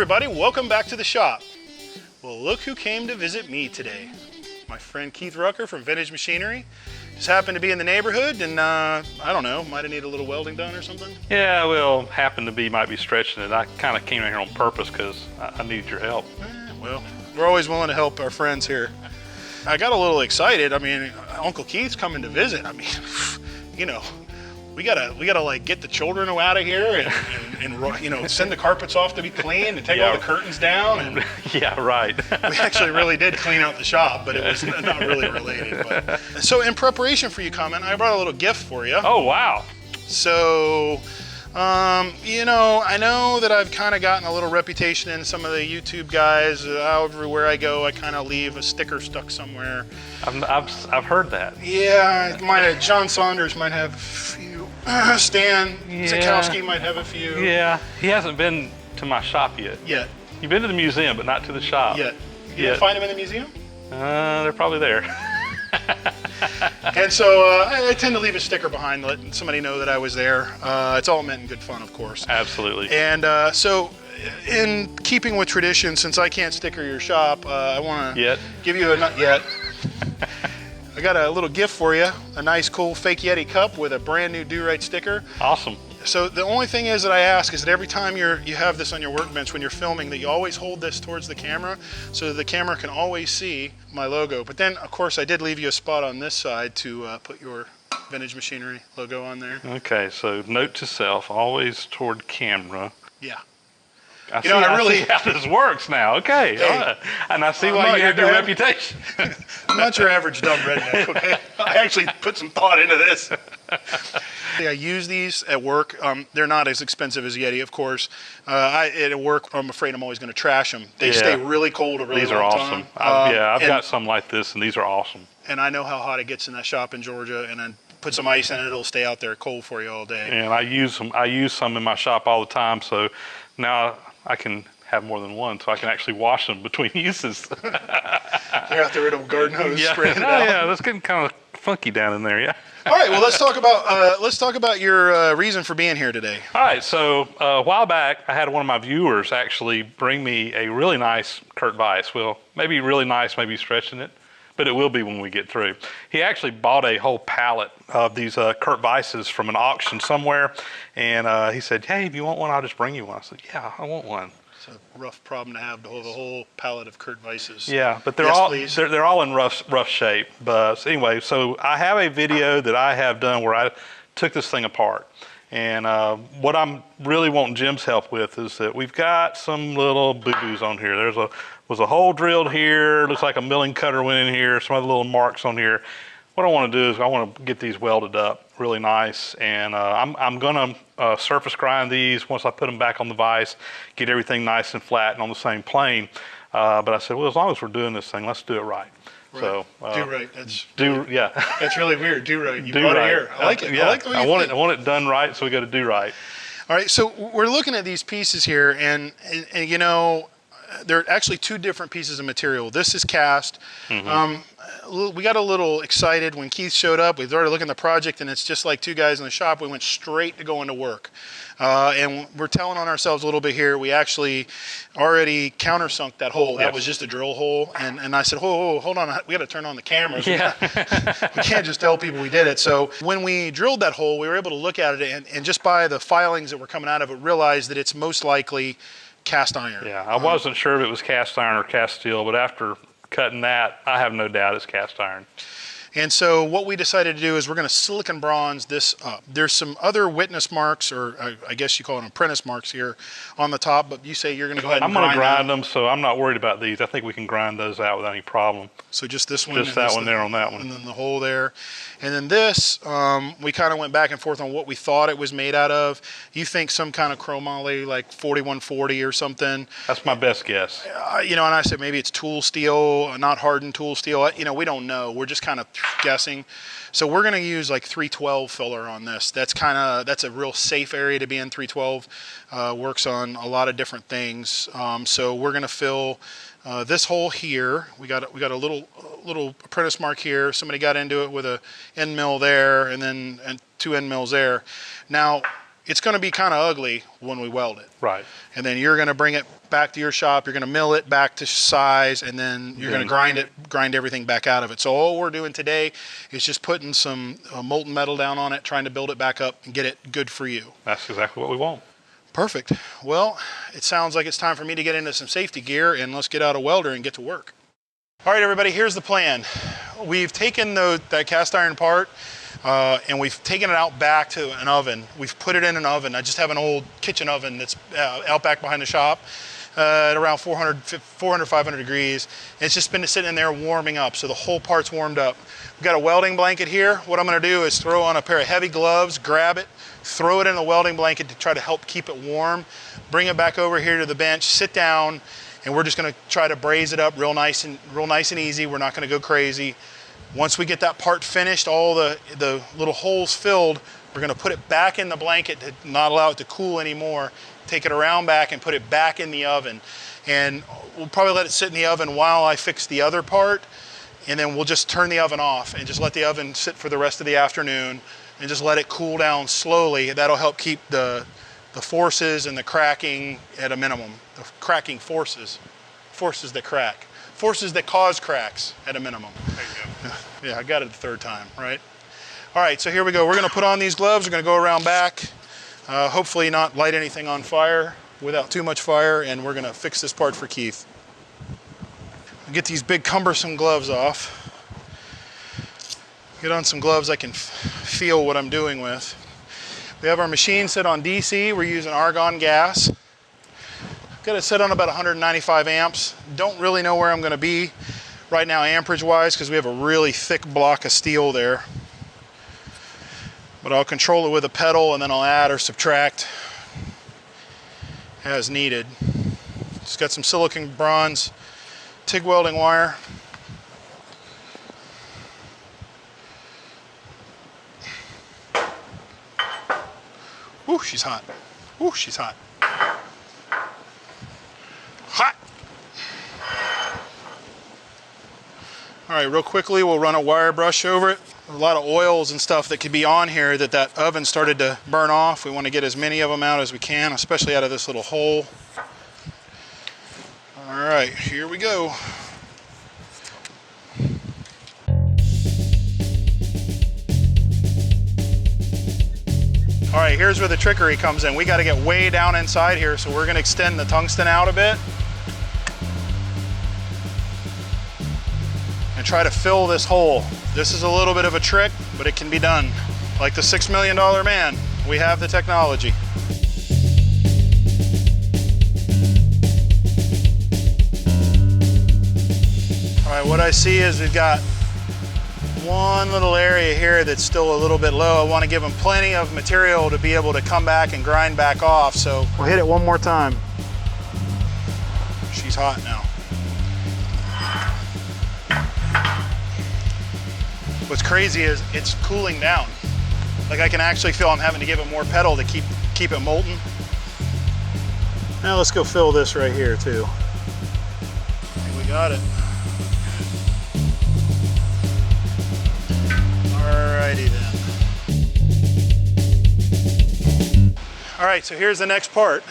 everybody, welcome back to the shop. Well, look who came to visit me today. My friend Keith Rucker from Vintage Machinery. Just happened to be in the neighborhood and I don't know, might have needed a little welding done or something. Yeah, well, might be stretching it. I kind of came in here on purpose because I need your help. Well, we're always willing to help our friends here. I got a little excited. I mean, Uncle Keith's coming to visit. I mean, you know, we gotta like get the children out of here and you know, send the carpets off to be cleaned and take all the curtains down. And yeah, right. we actually really did clean out the shop, but it was not really related. But. So in preparation for you coming, I brought a little gift for you. Oh, wow. So, you know, I know that I've kind of gotten a little reputation in some of the YouTube guys. Everywhere I go, I kind of leave a sticker stuck somewhere. I've heard that. Yeah, John Saunders might have a few. Stan Zikowski might have a few. Yeah, he hasn't been to my shop yet. You've been to the museum, but not to the shop. You didn't find him in the museum? They're probably there. And so I tend to leave a sticker behind, letting somebody know that I was there. It's all meant in good fun, of course. Absolutely. And so, in keeping with tradition, since I can't sticker your shop, I want to give you I got a little gift for you, a nice cool fake Yeti cup with a brand new Do Right sticker. Awesome. So the only thing is that I ask is that every time you have this on your workbench when you're filming, that you always hold this towards the camera so that the camera can always see my logo. But then, of course, I did leave you a spot on this side to put your Vintage Machinery logo on there. Okay, so note to self, always toward camera. Yeah. I see how this works now. Okay, hey, and I see why you have your reputation. I'm not your average dumb redneck, okay? I actually put some thought into this. I use these at work. They're not as expensive as Yeti, of course. At work, I'm afraid I'm always going to trash them. They stay really cold a really long time. These are awesome. I've got some like this, and these are awesome. And I know how hot it gets in that shop in Georgia, and then put some ice in it, it'll stay out there cold for you all day. And I use some in my shop all the time, so now I can have more than one, so I can actually wash them between uses. You're out there with a garden hose spraying it out. Yeah, that's getting kind of funky down in there, yeah. All right, well, let's talk about your reason for being here today. All right, so a while back, I had one of my viewers actually bring me a really nice Kurt Vise. Well, maybe really nice, maybe stretching it, but it will be when we get through. He actually bought a whole pallet of these Kurt Vises from an auction somewhere, and he said, hey, if you want one, I'll just bring you one. I said, yeah, I want one. It's a rough problem to have a whole pallet of Kurt Vises. Yeah, but they're all in rough shape. But so anyway, so I have a video that I have done where I took this thing apart. And what I'm really wanting Jim's help with is that we've got some little boo-boos on here. Was a hole drilled here. Looks like a milling cutter went in here. Some other little marks on here. What I want to do is I want to get these welded up really nice, and I'm going to surface grind these once I put them back on the vise, get everything nice and flat and on the same plane. But I said, well, as long as we're doing this thing, let's do it right. So do right. That's really weird. Do right. You brought it here. I like it. Yeah. I like the way I want it done right, so we got to do right. All right. So we're looking at these pieces here, and you know, they're actually two different pieces of material. This is cast. We got a little excited when Keith showed up. We started looking at the project, and it's just like two guys in the shop. We went straight to going to work. And we're telling on ourselves a little bit here. We actually already countersunk that hole. That was just a drill hole. And I said, hold on. We got to turn on the cameras. Yeah. We can't just tell people we did it. So when we drilled that hole, we were able to look at it, and just by the filings that were coming out of it, realized that it's most likely cast iron. Yeah, I wasn't sure if it was cast iron or cast steel, but after cutting that, I have no doubt it's cast iron. And so what we decided to do is we're going to silicon bronze this up. There's some other witness marks, or I guess you call it apprentice marks here on the top, but you say you're going to go ahead and I'm going to grind them, so I'm not worried about these. I think we can grind those out without any problem. So just this one? Just that one there on that one. And then the hole there. And then this, we kind of went back and forth on what we thought it was made out of. You think some kind of chromoly, like 4140 or something. That's my best guess. You know, and I said maybe it's tool steel, not hardened tool steel. You know, we don't know. We're just kind of guessing. So we're going to use like 312 filler on this. That's a real safe area to be in. 312 works on a lot of different things. So we're going to fill this hole here. We got a little apprentice mark here. Somebody got into it with a end mill there, and then two end mills there. Now, it's going to be kind of ugly when we weld it. Right. And then you're going to bring it back to your shop. You're going to mill it back to size, and then you're going to grind everything back out of it. So all we're doing today is just putting some molten metal down on it, trying to build it back up and get it good for you. That's exactly what we want. Perfect. Well, it sounds like it's time for me to get into some safety gear, and let's get out a welder and get to work. All right, everybody, here's the plan. We've taken that cast iron part, and we've taken it out back to an oven. We've put it in an oven. I just have an old kitchen oven that's out back behind the shop at around 400, 500 degrees. And it's just been sitting in there warming up, so the whole part's warmed up. We've got a welding blanket here. What I'm gonna do is throw on a pair of heavy gloves, grab it, throw it in the welding blanket to try to help keep it warm, bring it back over here to the bench, sit down, and we're just gonna try to braise it up real nice and easy. We're not gonna go crazy. Once we get that part finished, all the little holes filled, we're gonna put it back in the blanket to not allow it to cool anymore, take it around back and put it back in the oven. And we'll probably let it sit in the oven while I fix the other part, and then we'll just turn the oven off and just let the oven sit for the rest of the afternoon and just let it cool down slowly. That'll help keep the forces and the cracking at a minimum. The cracking forces that crack. Forces that cause cracks at a minimum. There you go. Yeah, I got it the third time, right? All right, so here we go. We're gonna put on these gloves. We're gonna go around back, hopefully not light anything on fire without too much fire, and we're gonna fix this part for Keith. Get these big cumbersome gloves off. Get on some gloves I can feel what I'm doing with. We have our machine set on DC. We're using argon gas. Got it set on about 195 amps. Don't really know where I'm gonna be right now amperage wise because we have a really thick block of steel there. But I'll control it with a pedal and then I'll add or subtract as needed. Just got some silicon bronze TIG welding wire. Ooh, she's hot. Ooh, she's hot. Hot! All right, real quickly, we'll run a wire brush over it. A lot of oils and stuff that could be on here that oven started to burn off. We want to get as many of them out as we can, especially out of this little hole. All right, here we go. All right, here's where the trickery comes in. We got to get way down inside here, so we're going to extend the tungsten out a bit and try to fill this hole. This is a little bit of a trick, but it can be done. Like the $6 million man, we have the technology. All right, what I see is we've got one little area here that's still a little bit low. I want to give them plenty of material to be able to come back and grind back off. So we'll hit it one more time. She's hot now. What's crazy is it's cooling down. Like I can actually feel I'm having to give it more pedal to keep it molten. Now let's go fill this right here too. I think we got it. Alrighty then. All right, so here's the next part.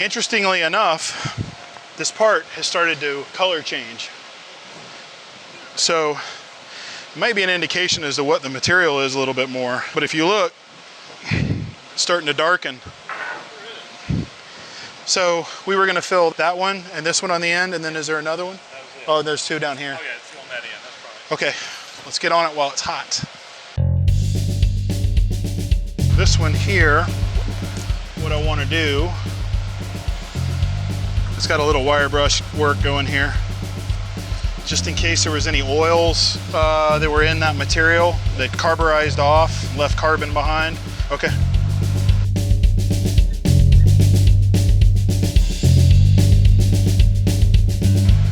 Interestingly enough, this part has started to color change. So it might be an indication as to what the material is a little bit more. But if you look, it's starting to darken. So we were gonna fill that one and this one on the end, and then is there another one? Oh, there's two down here. Oh yeah, it's on that end, that's probably. Okay, let's get on it while it's hot. This one here, what I want to do, it's got a little wire brush work going here, just in case there was any oils that were in that material that carburized off, left carbon behind. Okay.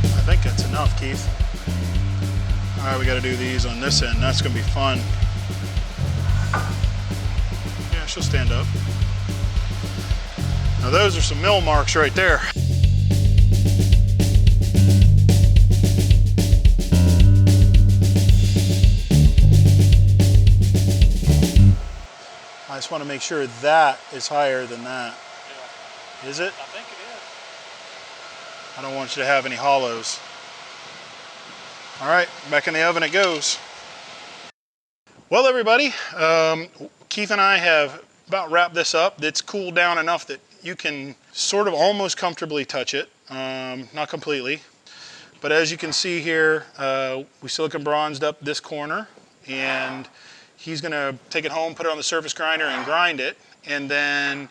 I think that's enough, Keith. All right, we got to do these on this end. That's going to be fun. Yeah, she'll stand up. Now those are some mill marks right there. I just want to make sure that is higher than that. Yeah. Is it? I think it is. I don't want you to have any hollows. All right, back in the oven it goes. Well, everybody, Keith and I have about wrapped this up. It's cooled down enough that you can sort of almost comfortably touch it, not completely. But as you can see here, we silicon bronzed up this corner, and he's gonna take it home, put it on the surface grinder and grind it. And then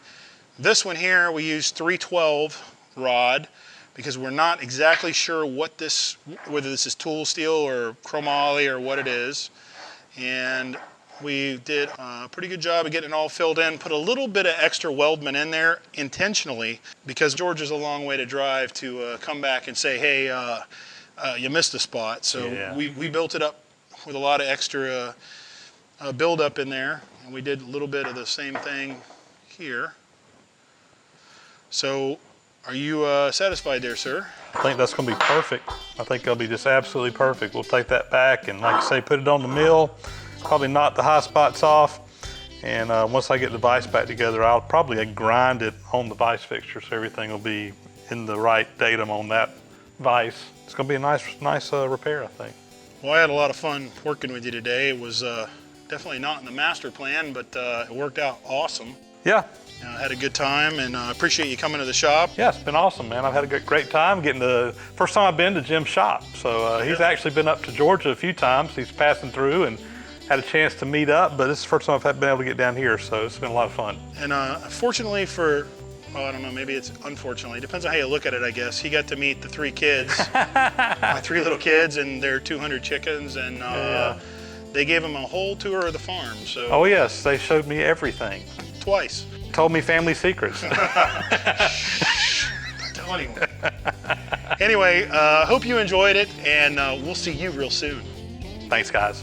this one here, we use 312 rod because we're not exactly sure what this, whether this is tool steel or chromoly or what it is. And we did a pretty good job of getting it all filled in, put a little bit of extra weldment in there intentionally because Georgia's a long way to drive to come back and say, hey, you missed a spot. So yeah. we built it up with a lot of extra build up in there, and we did a little bit of the same thing here. So are you satisfied there, sir? I think that's going to be perfect. I think it'll be just absolutely perfect. We'll take that back and, like I say, put it on the mill, probably knock the high spots off, and once I get the vise back together, I'll probably grind it on the vise fixture so everything will be in the right datum on that vise. It's going to be a nice repair, I think. Well, I had a lot of fun working with you today. It was definitely not in the master plan, but it worked out awesome. Yeah. I had a good time, and I appreciate you coming to the shop. Yeah, it's been awesome, man. I've had a great time getting first time I've been to Jim's shop. So he's actually been up to Georgia a few times. He's passing through and had a chance to meet up, but this is the first time I've been able to get down here, so it's been a lot of fun. And fortunately for, well, I don't know, maybe it's unfortunately, depends on how you look at it, I guess. He got to meet the 3 kids, my 3 little kids and their 200 chickens, and they gave him a whole tour of the farm. So. Oh yes, they showed me everything. Twice. Told me family secrets. Don't tell anyone. Anyway, hope you enjoyed it, and we'll see you real soon. Thanks, guys.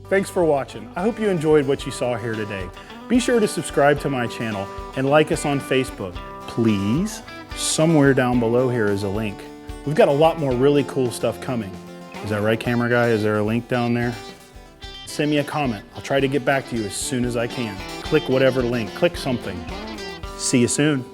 Thanks for watching. I hope you enjoyed what you saw here today. Be sure to subscribe to my channel and like us on Facebook. Please, somewhere down below here is a link. We've got a lot more really cool stuff coming. Is that right, camera guy? Is there a link down there? Send me a comment. I'll try to get back to you as soon as I can. Click whatever link, click something. See you soon.